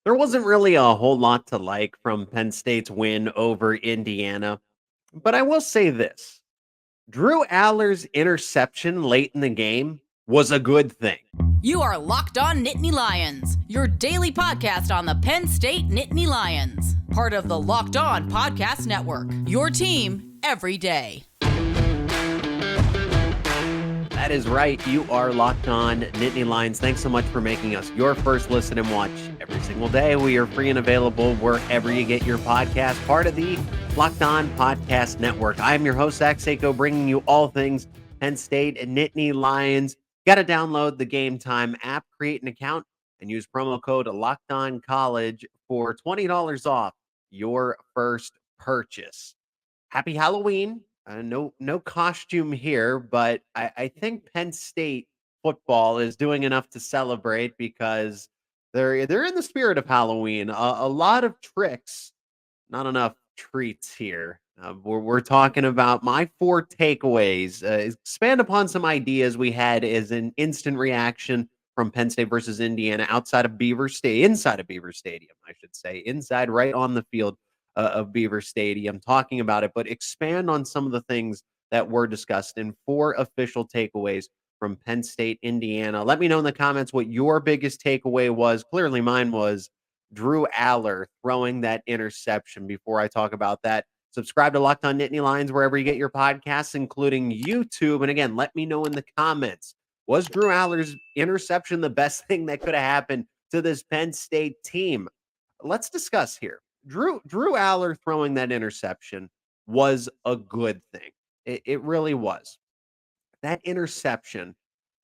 There wasn't really a whole lot to like from Penn State's win over Indiana, but I will say this. Drew Allar's interception late in the game was a good thing. You are Locked On Nittany Lions, your daily podcast on the Penn State Nittany Lions, part of the Locked On Podcast Network, your team every day. That is right. You are Locked On Nittany Lions. Thanks so much for making us your first listen and watch every single day. We are free and available wherever you get your podcast, part of the Locked On Podcast Network. I am your host, Zach Seyko, bringing you all things Penn State and Nittany Lions. Got to download the Gametime app, create an account, and use promo code LOCKEDONCollege for $20 off your first purchase. Happy Halloween. No costume here, but I think Penn State football is doing enough to celebrate because they're in the spirit of Halloween. A lot of tricks, not enough treats here. We're talking about my 4 takeaways. Expand upon some ideas we had as an instant reaction from Penn State versus Indiana inside of Beaver Stadium, I should say, inside right on the field of Beaver Stadium, talking about it, but expand on some of the things that were discussed in 4 official takeaways from Penn State, Indiana. Let me know in the comments what your biggest takeaway was. Clearly, mine was Drew Allar throwing that interception. Before I talk about that, subscribe to Locked On Nittany Lions wherever you get your podcasts, including YouTube. And again, let me know in the comments, was Drew Allar's interception the best thing that could have happened to this Penn State team? Let's discuss here. Drew Allar throwing that interception was a good thing. It really was. That interception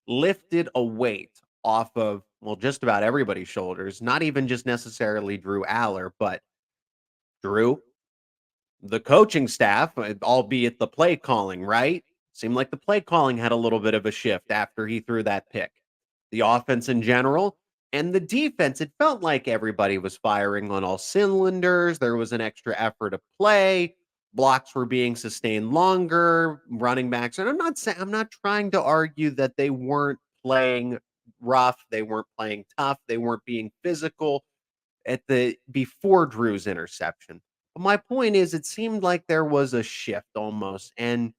lifted a weight off of, well, just about everybody's shoulders, not even just necessarily Drew Allar, but Drew, the coaching staff, albeit the play calling, right? Seemed like the play calling had a little bit of a shift after he threw that pick. The offense in general and the defense, it felt like everybody was firing on all cylinders. There was an extra effort to play. Blocks were being sustained longer, running backs. And I'm not trying to argue that they weren't playing rough, they weren't playing tough, they weren't being physical before Drew's interception. But my point is, it seemed like there was a shift almost, and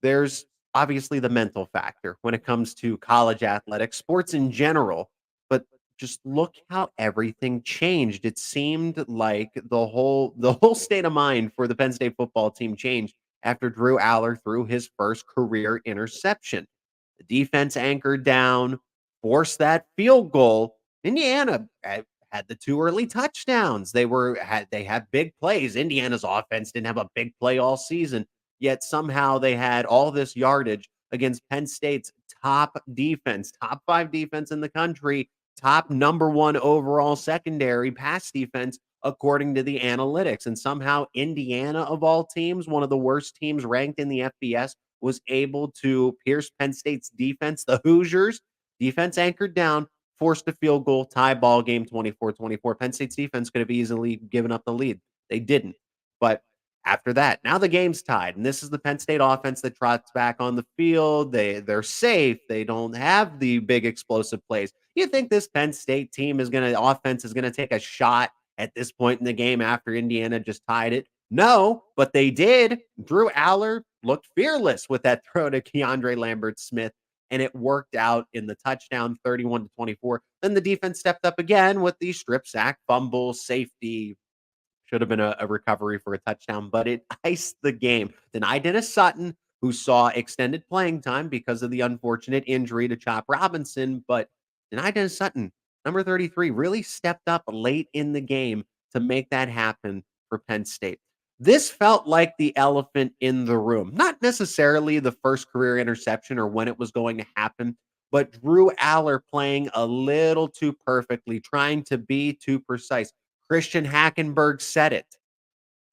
there's obviously the mental factor when it comes to college athletics, sports in general, but just look how everything changed. It seemed like the whole state of mind for the Penn State football team changed after Drew Allar threw his first career interception. The defense anchored down, forced that field goal. Indiana had the 2 early touchdowns. They had big plays. Indiana's offense didn't have a big play all season, yet somehow they had all this yardage against Penn State's top defense, top 5 defense in the country, top number 1 overall secondary pass defense, according to the analytics. And somehow Indiana, of all teams, one of the worst teams ranked in the FBS, was able to pierce Penn State's defense. The Hoosiers, defense anchored down, forced a field goal, tie ball game 24-24. Penn State's defense could have easily given up the lead. They didn't. But after that, now the game's tied, and this is the Penn State offense that trots back on the field. They're safe. They don't have the big explosive plays. You think this Penn State offense is gonna take a shot at this point in the game after Indiana just tied it? No, but they did. Drew Allar looked fearless with that throw to KeAndre Lambert Smith, and it worked out in the touchdown, 31-24. Then the defense stepped up again with the strip sack, fumble, safety. Should have been a recovery for a touchdown, but it iced the game. Denied Dennis Sutton, who saw extended playing time because of the unfortunate injury to Chop Robinson, but denied Dennis Sutton, number 33, really stepped up late in the game to make that happen for Penn State. This felt like the elephant in the room. Not necessarily the first career interception or when it was going to happen, but Drew Allar playing a little too perfectly, trying to be too precise. Christian Hackenberg said it.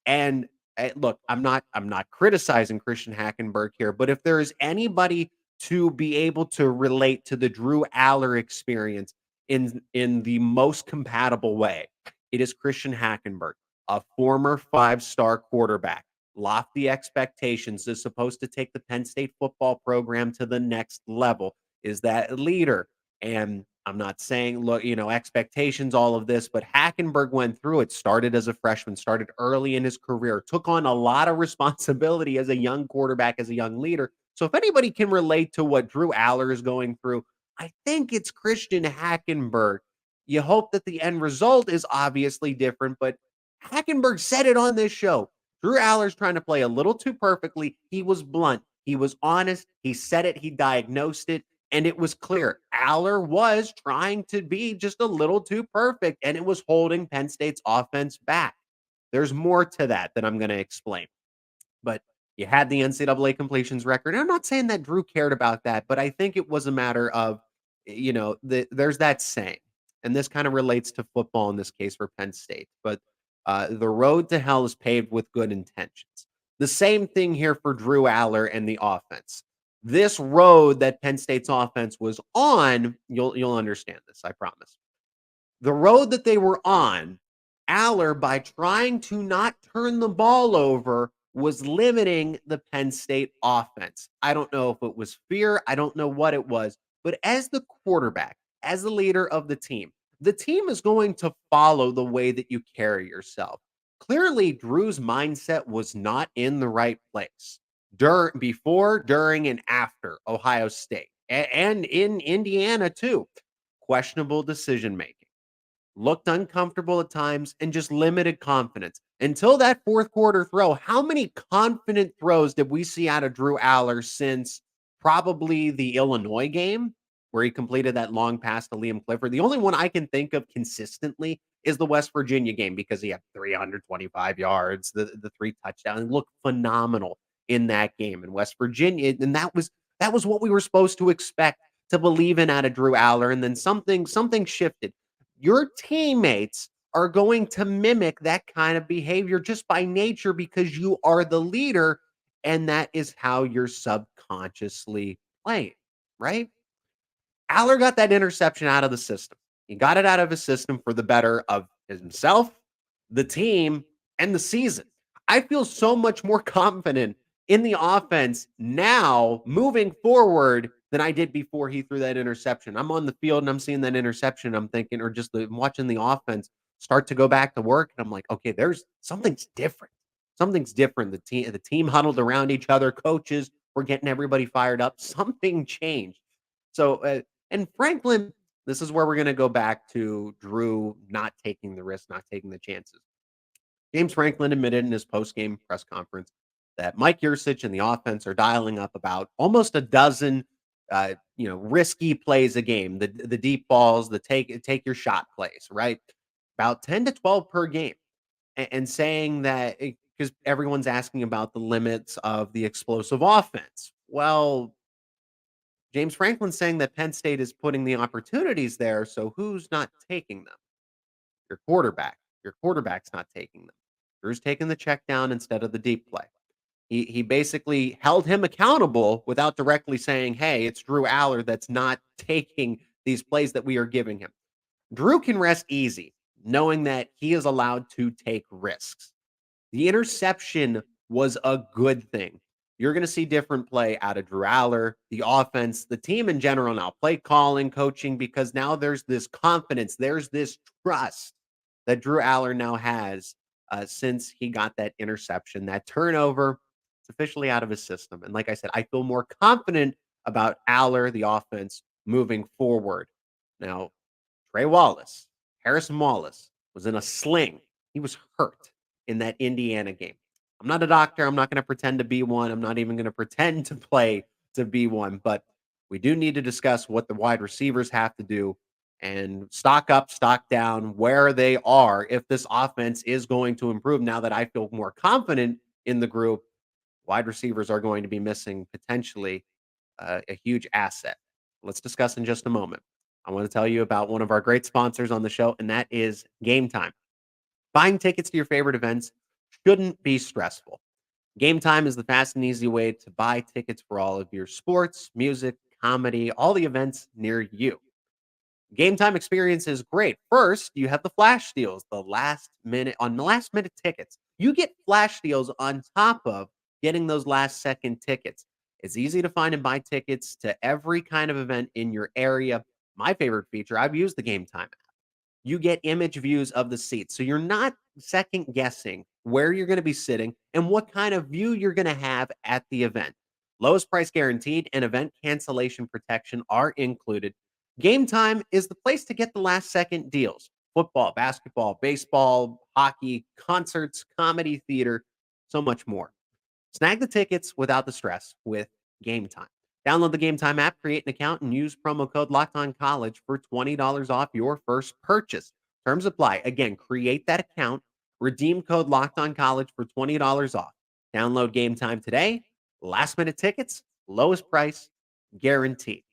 And look, I'm not criticizing Christian Hackenberg here, but if there is anybody to be able to relate to the Drew Allar experience in the most compatible way, it is Christian Hackenberg, a former 5-star quarterback. Lofty expectations, is supposed to take the Penn State football program to the next level, is that leader. And I'm not saying, look, expectations, all of this, but Hackenberg went through it, started as a freshman, started early in his career, took on a lot of responsibility as a young quarterback, as a young leader. So if anybody can relate to what Drew Allar is going through, I think it's Christian Hackenberg. You hope that the end result is obviously different, but Hackenberg said it on this show. Drew Allar's trying to play a little too perfectly. He was blunt. He was honest. He said it. He diagnosed it. And it was clear Allar was trying to be just a little too perfect, and it was holding Penn State's offense back. There's more to that I'm going to explain. But you had the NCAA completions record. And I'm not saying that Drew cared about that, but I think it was a matter of, there's that saying, and this kind of relates to football in this case for Penn State, but the road to hell is paved with good intentions. The same thing here for Drew Allar and the offense. This road that Penn State's offense was on, you'll understand this, I promise. The road that they were on, Allar, by trying to not turn the ball over, was limiting the Penn State offense. I don't know if it was fear. I don't know what it was. But as the quarterback, as the leader of the team is going to follow the way that you carry yourself. Clearly, Drew's mindset was not in the right place before, during, and after Ohio State and in Indiana, too. Questionable decision making. Looked uncomfortable at times and just limited confidence. Until that fourth quarter throw, how many confident throws did we see out of Drew Allar since probably the Illinois game where he completed that long pass to Liam Clifford? The only one I can think of consistently is the West Virginia game because he had 325 yards, the 3 touchdowns, looked phenomenal in that game in West Virginia. And that was what we were supposed to expect to believe in out of Drew Allar. And then something shifted. Your teammates are going to mimic that kind of behavior just by nature because you are the leader, and that is how you're subconsciously playing, right? Allar got that interception out of the system. He got it out of his system for the better of himself, the team, and the season. I feel so much more confident in the offense now moving forward than I did before he threw that interception. I'm on the field and I'm seeing that interception. I'm thinking, or just watching the offense start to go back to work. And I'm like, okay, there's something's different. Something's different. The team huddled around each other. Coaches were getting everybody fired up. Something changed. So, and Franklin, this is where we're going to go back to Drew not taking the risk, not taking the chances. James Franklin admitted in his post-game press conference that Mike Yurcich and the offense are dialing up about almost a dozen, risky plays a game. The deep balls, the take your shot plays, right? About 10 to 12 per game, and saying that because everyone's asking about the limits of the explosive offense. Well, James Franklin's saying that Penn State is putting the opportunities there, so who's not taking them? Your quarterback. Your quarterback's not taking them. Drew's taking the check down instead of the deep play. He basically held him accountable without directly saying, hey, it's Drew Allar that's not taking these plays that we are giving him. Drew can rest easy, knowing that he is allowed to take risks. The interception was a good thing. You're going to see different play out of Drew Allar, the offense, the team in general now, play calling, coaching, because now there's this confidence, there's this trust that Drew Allar now has since he got that interception, that turnover. It's officially out of his system. And like I said, I feel more confident about Allar, the offense, moving forward. Now, Trey Wallace, Harrison Wallace, was in a sling. He was hurt in that Indiana game. I'm not a doctor. I'm not going to pretend to be one. I'm not even going to pretend to play to be one. But we do need to discuss what the wide receivers have to do and stock up, stock down, where they are if this offense is going to improve. Now that I feel more confident in the group, wide receivers are going to be missing potentially a huge asset. Let's discuss in just a moment. I want to tell you about one of our great sponsors on the show, and that is Gametime. Buying tickets to your favorite events shouldn't be stressful. Gametime is the fast and easy way to buy tickets for all of your sports, music, comedy, all the events near you. Gametime experience is great. First, you have the flash deals, the last minute tickets. You get flash deals on top of getting those last second tickets. It's easy to find and buy tickets to every kind of event in your area. my favorite feature, I've used the Gametime app. You get image views of the seats. So you're not second guessing where you're going to be sitting and what kind of view you're going to have at the event. Lowest price guaranteed and event cancellation protection are included. Gametime is the place to get the last second deals. Football, basketball, baseball, hockey, concerts, comedy, theater, so much more. Snag the tickets without the stress with Gametime. Download the Gametime app, create an account, and use promo code LOCKEDONCollege for $20 off your first purchase. Terms apply. Again, create that account, redeem code LOCKEDONCollege for $20 off. Download Gametime today. Last minute tickets, lowest price, guaranteed.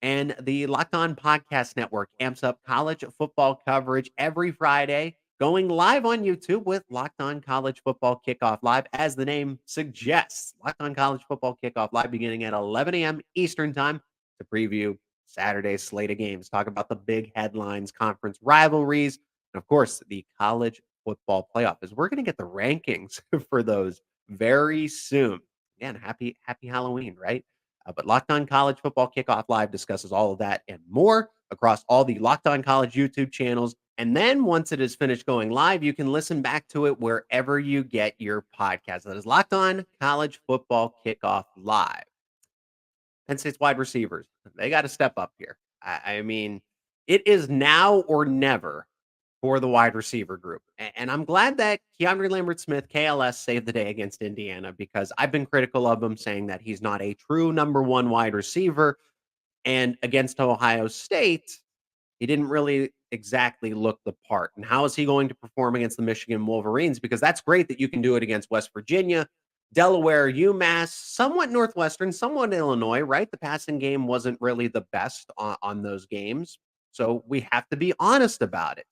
And the Locked On Podcast Network amps up college football coverage every Friday, going live on YouTube with Locked On College Football Kickoff Live, as the name suggests. Locked On College Football Kickoff Live beginning at 11 a.m. Eastern Time to preview Saturday's slate of games, talk about the big headlines, conference rivalries, and of course, the college football playoff, as we're going to get the rankings for those very soon. Again, happy Halloween, right? But Locked On College Football Kickoff Live discusses all of that and more across all the Locked On College YouTube channels. And then once it is finished going live, you can listen back to it wherever you get your podcast. That is Locked On College Football Kickoff Live. Penn State's wide receivers, they got to step up here. I mean, it is now or never for the wide receiver group. And I'm glad that KeAndre Lambert-Smith, KLS, saved the day against Indiana, because I've been critical of him, saying that he's not a true number one wide receiver. And against Ohio State, he didn't really exactly look the part. And how is he going to perform against the Michigan Wolverines? Because that's great that you can do it against West Virginia, Delaware, UMass, somewhat Northwestern, somewhat Illinois, right? The passing game wasn't really the best on those games. So we have to be honest about it.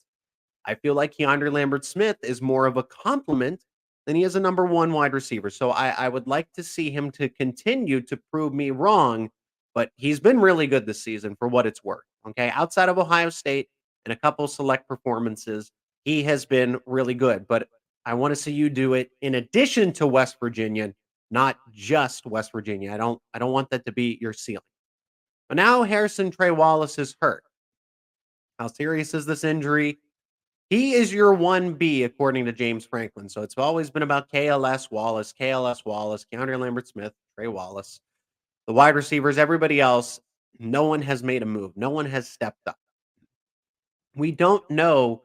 I feel like KeAndre Lambert-Smith is more of a compliment than he is a number one wide receiver. So I would like to see him to continue to prove me wrong, but he's been really good this season for what it's worth. Okay. Outside of Ohio State and a couple select performances, he has been really good. But I want to see you do it in addition to West Virginia, not just West Virginia. I don't want that to be your ceiling. But now Trey Wallace is hurt. How serious is this injury? He is your 1B, according to James Franklin. So it's always been about KLS Wallace, KeAndre Lambert-Smith, Trey Wallace. The wide receivers, everybody else, no one has made a move. No one has stepped up. We don't know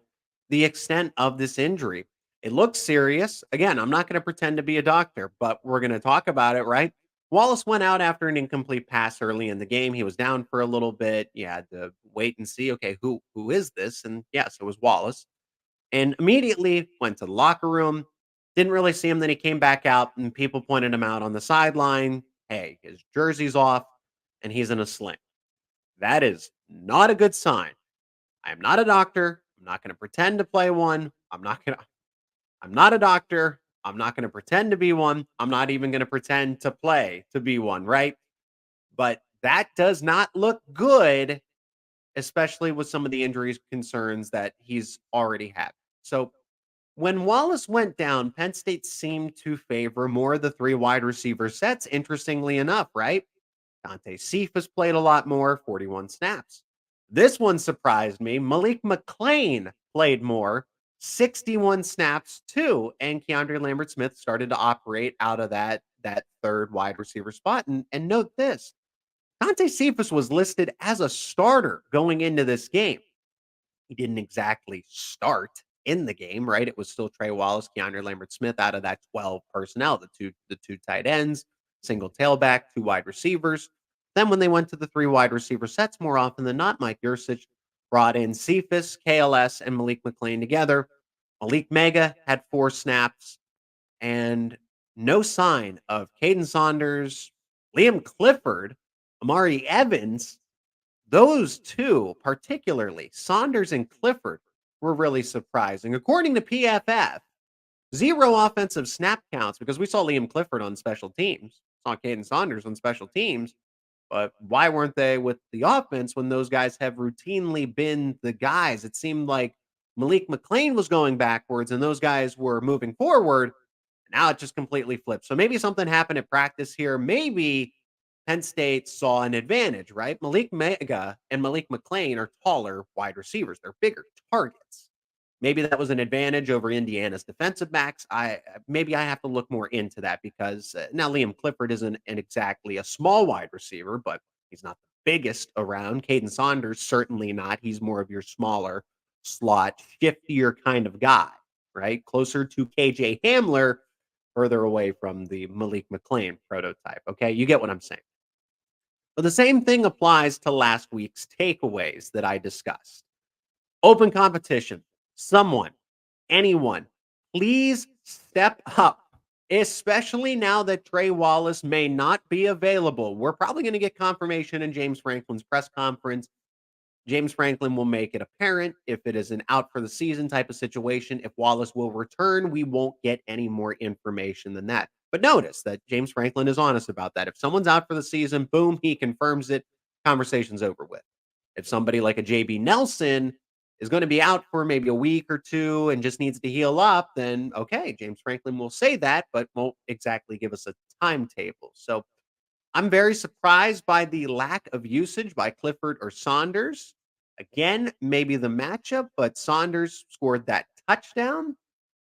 the extent of this injury. It looks serious. Again, I'm not going to pretend to be a doctor, but we're going to talk about it, right? Wallace went out after an incomplete pass early in the game. He was down for a little bit. You had to wait and see, okay, who is this? And yes, it was Wallace. And immediately went to the locker room. Didn't really see him. Then he came back out and people pointed him out on the sideline. Hey, his jersey's off and he's in a sling. That is not a good sign. I am not a doctor. I'm not going to pretend to play one. I'm not a doctor. I'm not going to pretend to be one. I'm not even going to pretend to play to be one, right? But that does not look good, especially with some of the injuries concerns that he's already had. So when Wallace went down, Penn State seemed to favor more of the three wide receiver sets, interestingly enough, right? Dante Cephas played a lot more, 41 snaps. This one surprised me. Malik McClain played more, 61 snaps too. And KeAndre Lambert-Smith started to operate out of that third wide receiver spot. And note this, Dante Cephas was listed as a starter going into this game. He didn't exactly start in the game, right? It was still Trey Wallace, KeAndre Lambert-Smith out of that 12 personnel, the two tight ends, single tailback, two wide receivers. Then when they went to the three wide receiver sets, more often than not, Mike Yurcich brought in Cephas, KLS, and Malik McClain together. Malik Mega had 4 snaps and no sign of Caden Saunders, Liam Clifford, Amari Evans. Those two, particularly Saunders and Clifford, were really surprising. According to PFF, 0 offensive snap counts because we saw Liam Clifford on special teams, saw Caden Saunders on special teams, but why weren't they with the offense when those guys have routinely been the guys? It seemed like Malik McClain was going backwards and those guys were moving forward. Now it just completely flipped. So maybe something happened at practice here. Maybe Penn State saw an advantage, right? Malik Mega and Malik McLean are taller wide receivers. They're bigger targets. Maybe that was an advantage over Indiana's defensive backs. Maybe I have to look more into that because now Liam Clifford isn't exactly a small wide receiver, but he's not the biggest around. Caden Saunders certainly not. He's more of your smaller slot, shiftier kind of guy, right? Closer to KJ Hamler, further away from the Malik McLean prototype. Okay, you get what I'm saying. But the same thing applies to last week's takeaways that I discussed. Open competition. Someone, anyone, please step up, especially now that Trey Wallace may not be available. We're probably going to get confirmation in James Franklin's press conference. James Franklin will make it apparent if it is an out for the season type of situation. If Wallace will return, we won't get any more information than that. But notice that James Franklin is honest about that. If someone's out for the season, boom, he confirms it. Conversation's over with. If somebody like a JB Nelson is going to be out for maybe a week or two and just needs to heal up, then okay, James Franklin will say that, but won't exactly give us a timetable. So I'm very surprised by the lack of usage by Clifford or Saunders. Again, maybe the matchup, but Saunders scored that touchdown.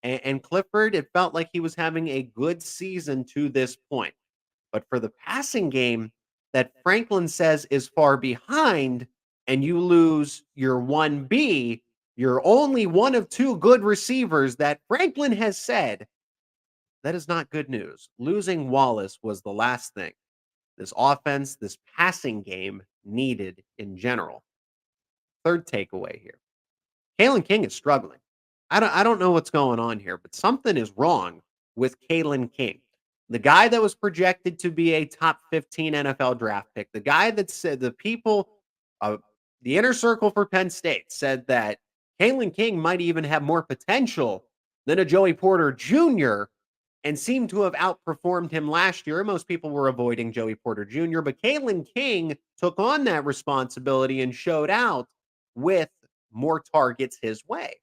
And Clifford, it felt like he was having a good season to this point. But for the passing game that Franklin says is far behind, and you lose your 1B, you're only one of two good receivers that Franklin has said. That is not good news. Losing Wallace was the last thing this offense, this passing game needed in general. Third takeaway here. Kalen King is struggling. I don't know what's going on here, but something is wrong with Kalen King. The guy that was projected to be a top 15 NFL draft pick, the guy that said the people, the inner circle for Penn State said that Kalen King might even have more potential than a Joey Porter Jr. and seemed to have outperformed him last year. Most people were avoiding Joey Porter Jr., but Kalen King took on that responsibility and showed out with more targets his way.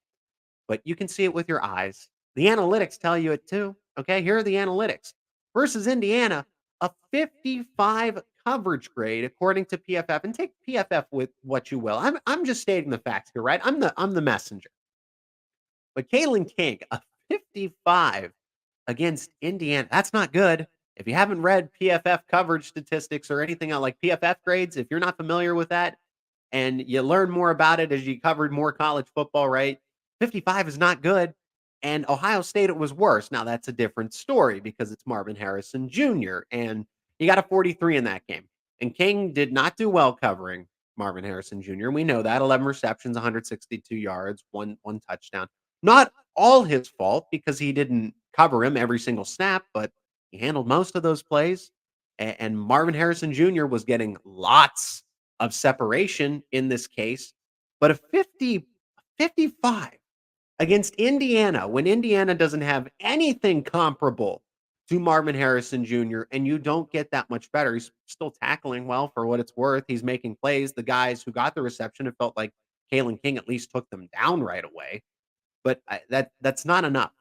But you can see it with your eyes. The analytics tell you it too. Okay, here are the analytics. Versus Indiana, a 55 coverage grade according to PFF, and take PFF with what you will. I'm just stating the facts here, right? I'm the messenger. But Kalen King, a 55 against Indiana. That's not good. If you haven't read PFF coverage statistics or anything like PFF grades, if you're not familiar with that and you learn more about it as you covered more college football, right? 55 is not good. And Ohio State, it was worse. Now, that's a different story because it's Marvin Harrison Jr. And he got a 43 in that game. And King did not do well covering Marvin Harrison Jr. We know that. 11 receptions, 162 yards, one touchdown. Not all his fault because he didn't cover him every single snap, but he handled most of those plays. And Marvin Harrison Jr. was getting lots of separation in this case. But a 55 against Indiana, when Indiana doesn't have anything comparable to Marvin Harrison Jr., and you don't get that much better. He's still tackling well for what it's worth. He's making plays. The guys who got the reception, it felt like Kalen King at least took them down right away. But that's not enough.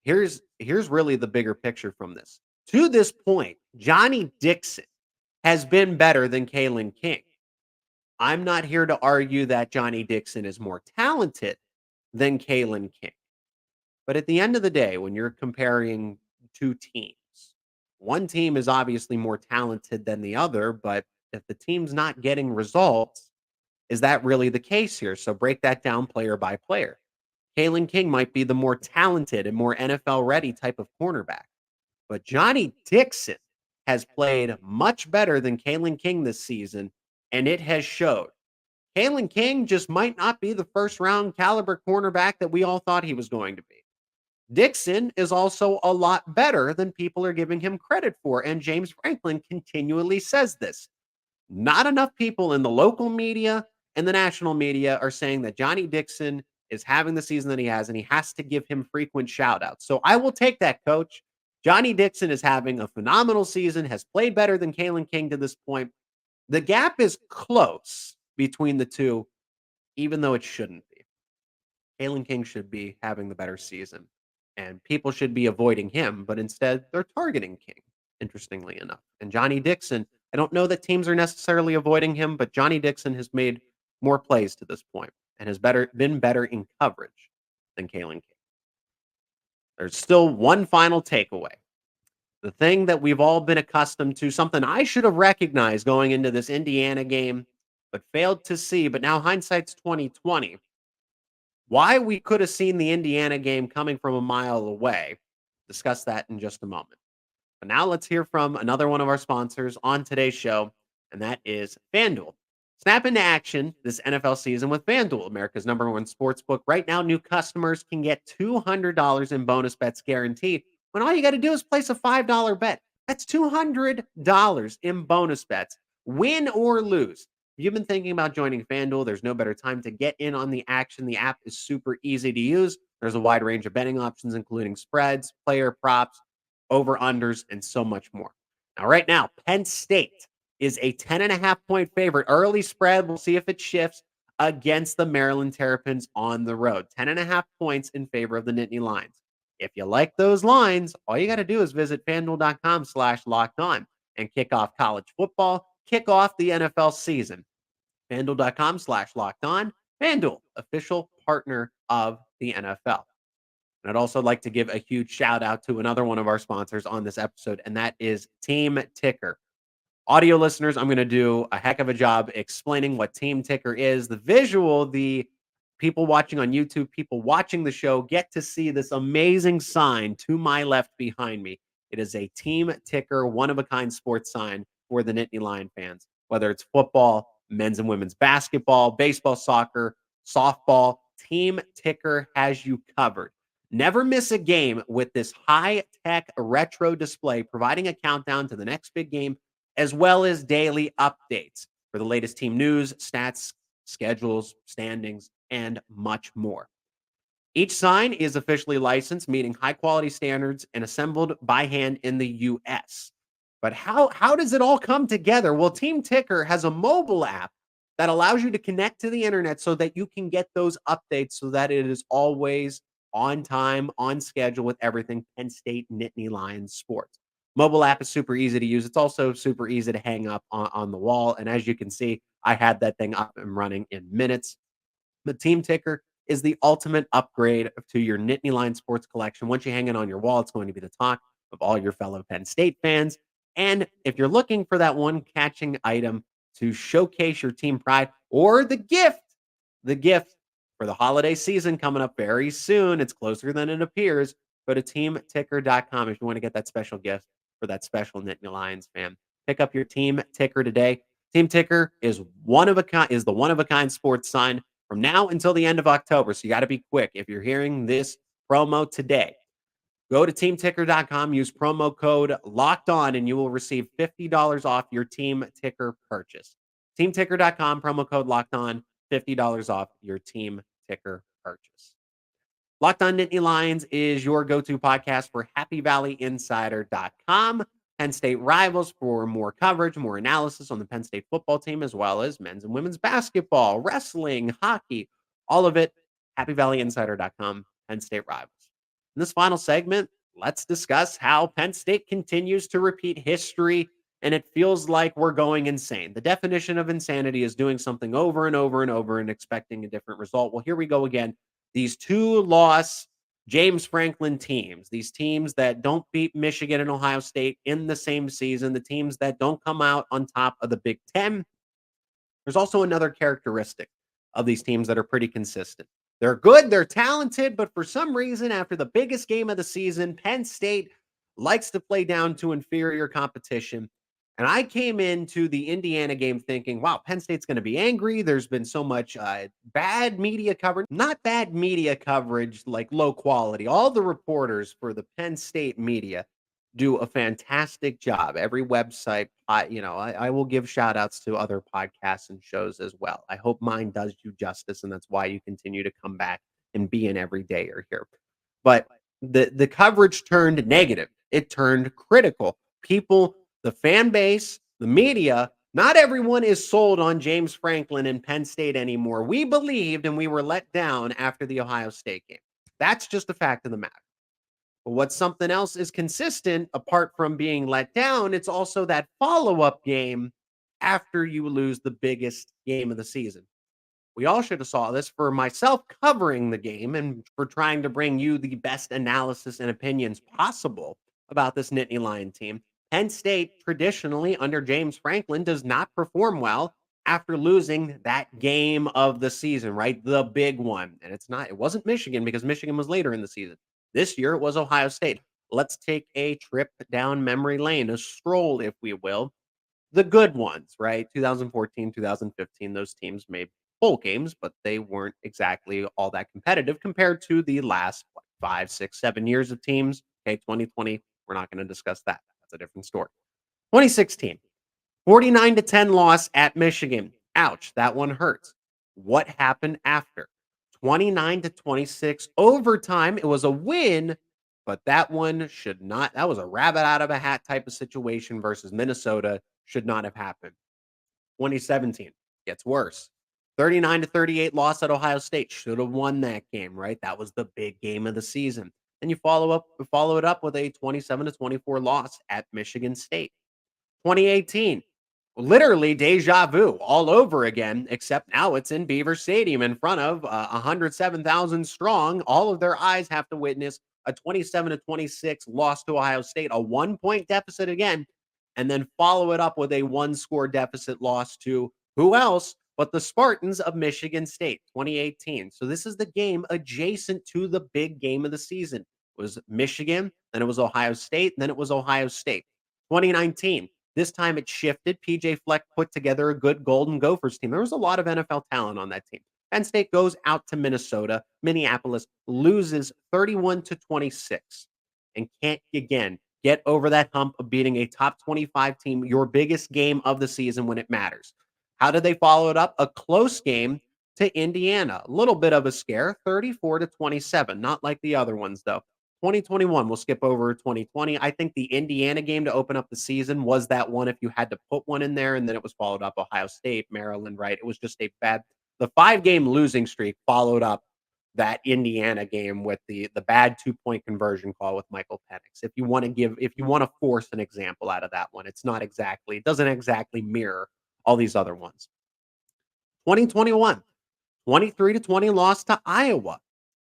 Here's really the bigger picture from this. To this point, Johnny Dixon has been better than Kalen King. I'm not here to argue that Johnny Dixon is more talented than Kalen King. But at the end of the day, when you're comparing two teams, one team is obviously more talented than the other, but if the team's not getting results, is that really the case here? So break that down player by player. Kalen King might be the more talented and more NFL-ready type of cornerback. But Johnny Dixon has played much better than Kalen King this season, and it has showed. Kalen King just might not be the first-round caliber cornerback that we all thought he was going to be. Dixon is also a lot better than people are giving him credit for, and James Franklin continually says this. Not enough people in the local media and the national media are saying that Johnny Dixon is having the season that he has, and he has to give him frequent shout-outs. So I will take that, Coach. Johnny Dixon is having a phenomenal season, has played better than Kalen King to this point. The gap is close between the two, even though it shouldn't be. Kalen King should be having the better season, and people should be avoiding him, but instead they're targeting King, interestingly enough. And Johnny Dixon, I don't know that teams are necessarily avoiding him, but Johnny Dixon has made more plays to this point and has been better in coverage than Kalen King. There's still one final takeaway. The thing that we've all been accustomed to, something I should have recognized going into this Indiana game, but failed to see, but now hindsight's 2020. Why we could have seen the Indiana game coming from a mile away. Discuss that in just a moment. But now let's hear from another one of our sponsors on today's show, and that is FanDuel. Snap into action this NFL season with FanDuel, America's #1 sportsbook. Right now, new customers can get $200 in bonus bets guaranteed when all you got to do is place a $5 bet. That's $200 in bonus bets, win or lose. If you've been thinking about joining FanDuel, there's no better time to get in on the action. The app is super easy to use. There's a wide range of betting options, including spreads, player props, over-unders, and so much more. Now, right now, Penn State is a 10.5-point favorite. Early spread, we'll see if it shifts, against the Maryland Terrapins on the road. 10.5 points in favor of the Nittany Lions. If you like those lines, all you got to do is visit FanDuel.com/lockedon and kick off college football, kick off the NFL season. FanDuel.com/lockedon. FanDuel, official partner of the NFL. And I'd also like to give a huge shout out to another one of our sponsors on this episode, and that is Team Ticker. Audio listeners, I'm going to do a heck of a job explaining what Team Ticker is. The visual, the people watching on YouTube, people watching the show get to see this amazing sign to my left behind me. It is a Team Ticker, one-of-a-kind sports sign for the Nittany Lion fans, whether it's football, men's and women's basketball, baseball, soccer, softball. Team Ticker has you covered. Never miss a game with this high-tech retro display, providing a countdown to the next big game, as well as daily updates for the latest team news, stats, schedules, standings, and much more. Each sign is officially licensed, meeting high-quality standards, and assembled by hand in the U.S. But how does it all come together? Well, Team Ticker has a mobile app that allows you to connect to the internet so that you can get those updates so that it is always on time, on schedule with everything Penn State Nittany Lions sports. Mobile app is super easy to use. It's also super easy to hang up on the wall. And as you can see, I had that thing up and running in minutes. The Team Ticker is the ultimate upgrade to your Nittany Lions sports collection. Once you hang it on your wall, it's going to be the talk of all your fellow Penn State fans. And if you're looking for that one catching item to showcase your team pride or the gift for the holiday season coming up very soon, it's closer than it appears. Go to teamticker.com if you want to get that special gift for that special Nittany Lions fan. Pick up your Team Ticker today. Team Ticker is the one-of-a-kind sports sign from now until the end of October. So you got to be quick. If you're hearing this promo today, go to teamticker.com, use promo code LOCKEDON, and you will receive $50 off your Team Ticker purchase. Teamticker.com, promo code LOCKEDON, $50 off your Team Ticker purchase. Locked On Nittany Lions is your go-to podcast for HappyValleyInsider.com. Penn State rivals for more coverage, more analysis on the Penn State football team, as well as men's and women's basketball, wrestling, hockey, all of it. HappyValleyInsider.com, Penn State rivals. In this final segment, let's discuss how Penn State continues to repeat history, and it feels like we're going insane. The definition of insanity is doing something over and over and over and expecting a different result. Well, here we go again. These two-loss James Franklin teams, these teams that don't beat Michigan and Ohio State in the same season, the teams that don't come out on top of the Big Ten. There's also another characteristic of these teams that are pretty consistent. They're good, they're talented, but for some reason, after the biggest game of the season, Penn State likes to play down to inferior competition. And I came into the Indiana game thinking, wow, Penn State's going to be angry. There's been so much bad media coverage, not bad media coverage, like low quality. All the reporters for the Penn State media do a fantastic job. Every website, I will give shout outs to other podcasts and shows as well. I hope mine does you justice, and that's why you continue to come back and be an everydayer here. But the coverage turned negative. It turned critical. People, the fan base, the media, not everyone is sold on James Franklin and Penn State anymore. We believed and we were let down after the Ohio State game. That's just a fact of the matter. But what something else is consistent apart from being let down, it's also that follow-up game after you lose the biggest game of the season. We all should have saw this for myself covering the game and for trying to bring you the best analysis and opinions possible about this Nittany Lion team. Penn State traditionally under James Franklin does not perform well after losing that game of the season, right? The big one. And it wasn't Michigan because Michigan was later in the season. This year it was Ohio State. Let's take a trip down memory lane, a stroll, if we will. The good ones, right? 2014, 2015, those teams made bowl games, but they weren't exactly all that competitive compared to the last 5, 6, 7 years of teams. Okay, 2020, we're not going to discuss that. That's a different story. 2016, 49-10 loss at Michigan. Ouch, that one hurts. What happened after? 29-26 overtime. It was a win, but that one should not. That was a rabbit out of a hat type of situation versus Minnesota. Should not have happened. 2017 gets worse. 39-38 loss at Ohio State. Should have won that game, right? That was the big game of the season. And you follow it up with a 27-24 loss at Michigan State. 2018, literally deja vu all over again, except now it's in Beaver Stadium in front of 107,000 strong. All of their eyes have to witness a 27-26 loss to Ohio State, a 1-point deficit again, and then follow it up with a 1-score deficit loss to who else but the Spartans of Michigan State, 2018. So this is the game adjacent to the big game of the season. It was Michigan, then it was Ohio State, then it was Ohio State. 2019, this time it shifted. PJ Fleck put together a good Golden Gophers team. There was a lot of NFL talent on that team. Penn State goes out to Minnesota. Minneapolis loses 31-26 and can't again get over that hump of beating a top 25 team, your biggest game of the season when it matters. How did they follow it up? A close game to Indiana. A little bit of a scare, 34-27. Not like the other ones, though. 2021, we'll skip over 2020. I think the Indiana game to open up the season was that one if you had to put one in there, and then it was followed up Ohio State, Maryland, right? It was just a bad. The 5-game losing streak followed up that Indiana game with the bad 2-point conversion call with Michael Penix. If you want to force an example out of that one, it doesn't exactly mirror all these other ones. 2021, 23-20 loss to Iowa.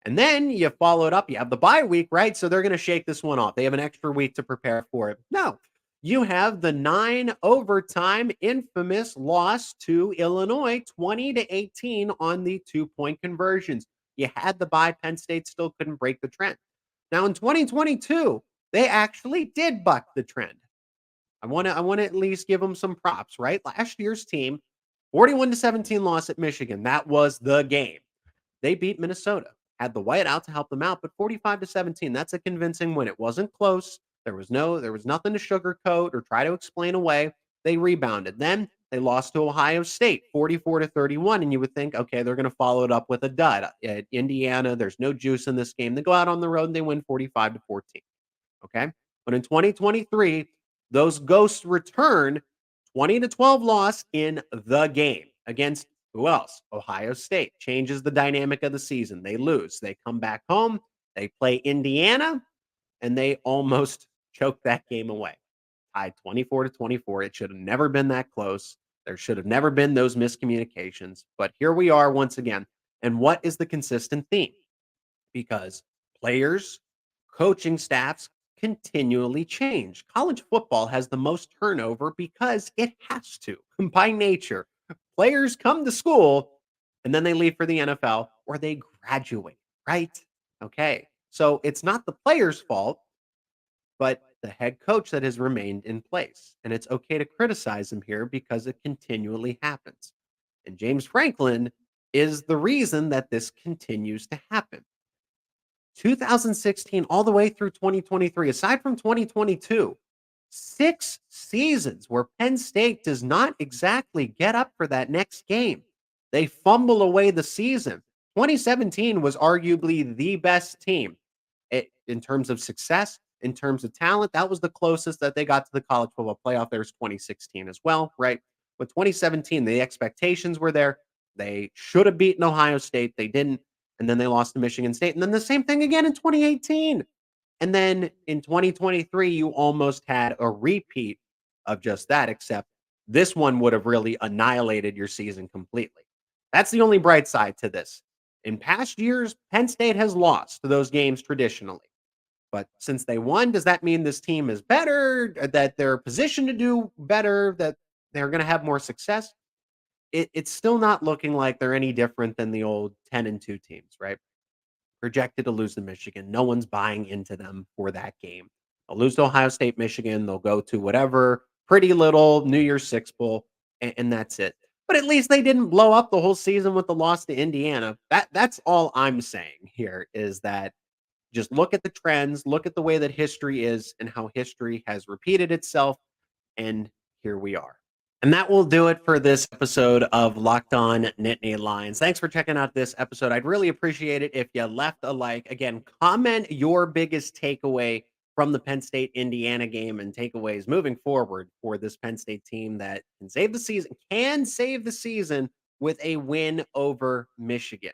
And then you follow it up. You have the bye week, right? So they're going to shake this one off. They have an extra week to prepare for it. No, you have the 9-overtime infamous loss to Illinois, 20-18 on the 2-point conversions. You had the bye. Penn State still couldn't break the trend. Now in 2022, they actually did buck the trend. I want to at least give them some props, right? Last year's team, 41-17 loss at Michigan. That was the game. They beat Minnesota. Had the whiteout to help them out, but 45-17, that's a convincing win. It wasn't close. There was nothing to sugarcoat or try to explain away. They rebounded. Then they lost to Ohio State, 44-31, and you would think, okay, they're going to follow it up with a dud. At Indiana, there's no juice in this game. They go out on the road and they win 45-14. Okay? But in 2023, those ghosts return, 20-12 loss in the game against who else? Ohio State. Changes the dynamic of the season. They lose. They come back home. They play Indiana, and they almost choke that game away. Tied 24-24. It should have never been that close. There should have never been those miscommunications. But here we are once again. And what is the consistent theme? Because players, coaching staffs continually change. College football has the most turnover because it has to, by nature. Players come to school and then they leave for the NFL or they graduate, right? Okay. So it's not the player's fault, but the head coach that has remained in place. And it's okay to criticize him here because it continually happens. And James Franklin is the reason that this continues to happen. 2016 all the way through 2023, aside from 2022, 6 seasons where Penn State does not exactly get up for that next game. They fumble away the season. 2017 was arguably the best team in terms of success, in terms of talent. That was the closest that they got to the college football playoff. There's 2016 as well, right? But 2017, the expectations were there. They should have beaten Ohio State. They didn't. And then they lost to Michigan State. And then the same thing again in 2018. And then in 2023, you almost had a repeat of just that, except this one would have really annihilated your season completely. That's the only bright side to this. In past years, Penn State has lost to those games traditionally. But since they won, does that mean this team is better, that they're positioned to do better, that they're going to have more success? It's still not looking like they're any different than the old 10-2 teams, right? Projected to lose to Michigan. No one's buying into them for that game. They'll lose to Ohio State, Michigan. They'll go to whatever pretty little New Year's Six Bowl, and that's it. But at least they didn't blow up the whole season with the loss to Indiana. That's all I'm saying here is that just look at the trends, look at the way that history is and how history has repeated itself, and here we are. And that will do it for this episode of Locked On Nittany Lions. Thanks for checking out this episode. I'd really appreciate it if you left a like. Again, comment your biggest takeaway from the Penn State Indiana game and takeaways moving forward for this Penn State team that can save the season with a win over Michigan.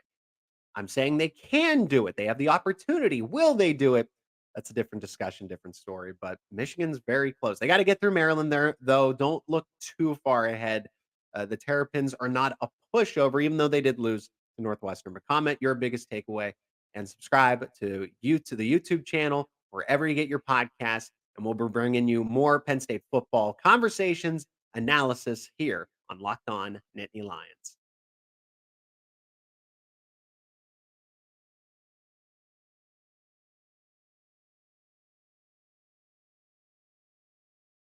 I'm saying they can do it. They have the opportunity. Will they do it? That's a different discussion, different story. But Michigan's very close. They got to get through Maryland there, though. Don't look too far ahead. The Terrapins are not a pushover, even though they did lose to Northwestern. But comment your biggest takeaway and subscribe to the YouTube channel, wherever you get your podcast. And we'll be bringing you more Penn State football conversations, analysis here on Locked On Nittany Lions.